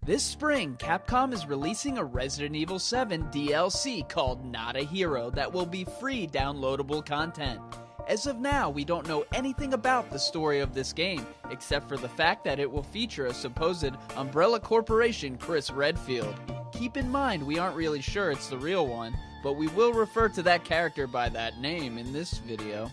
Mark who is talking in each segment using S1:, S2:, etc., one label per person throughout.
S1: This spring, Capcom is releasing a Resident Evil 7 DLC called Not a Hero that will be free downloadable content. As of now, we don't know anything about the story of this game, except for the fact that it will feature a supposed Umbrella Corporation Chris Redfield. Keep in mind, we aren't really sure it's the real one, but we will refer to that character by that name in this video.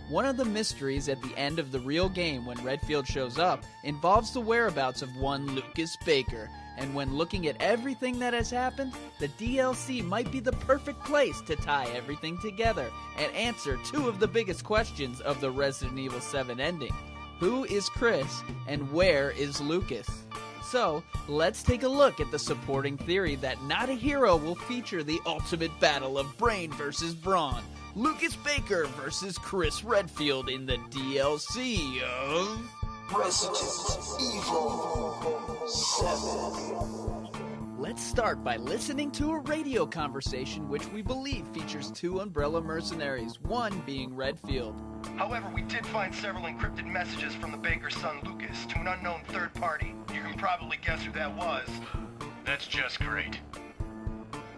S1: One of the mysteries at the end of the real game when Redfield shows up involves the whereabouts of one Lucas Baker, and when looking at everything that has happened, the DLC might be the perfect place to tie everything together and answer two of the biggest questions of the Resident Evil 7 ending. Who is Chris, and where is Lucas? So, let's take a look at the supporting theory that Not a Hero will feature the ultimate battle of brain versus brawn, Lucas Baker versus Chris Redfield in the DLC of
S2: Resident Evil 7.
S1: Let's start by listening to a radio conversation which we believe features two Umbrella mercenaries, one being Redfield.
S3: However, we did find several encrypted messages from the baker's son Lucas to an unknown third party. You can probably guess who that was.
S4: That's just great.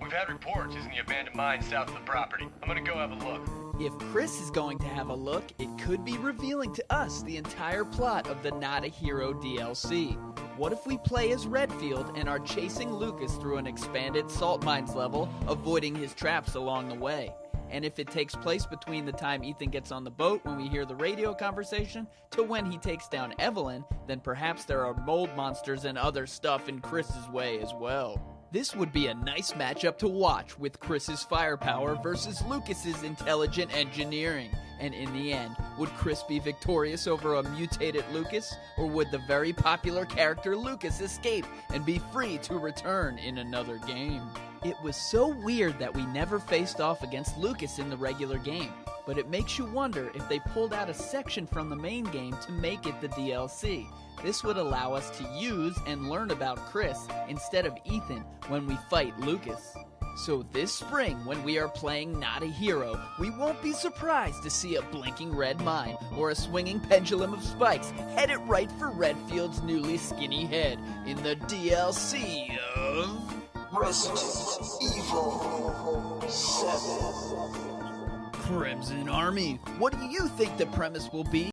S4: We've had reports he's in the abandoned mine south of the property. I'm gonna go have a look.
S1: If Chris is going to have a look, it could be revealing to us the entire plot of the Not a Hero DLC. What if we play as Redfield and are chasing Lucas through an expanded salt mines level, avoiding his traps along the way? And if it takes place between the time Ethan gets on the boat when we hear the radio conversation to when he takes down Evelyn, then perhaps there are mold monsters and other stuff in Chris's way as well. This would be a nice matchup to watch, with Chris's firepower versus Lucas's intelligent engineering. And in the end, would Chris be victorious over a mutated Lucas, or would the very popular character Lucas escape and be free to return in another game? It was so weird that we never faced off against Lucas in the regular game, but it makes you wonder if they pulled out a section from the main game to make it the DLC. This would allow us to use and learn about Chris instead of Ethan when we fight Lucas. So this spring, when we are playing Not a Hero, we won't be surprised to see a blinking red mine or a swinging pendulum of spikes headed right for Redfield's newly skinny head in the DLC of
S2: Resident Evil 7.
S1: Crimson Army. What do you think the premise will be?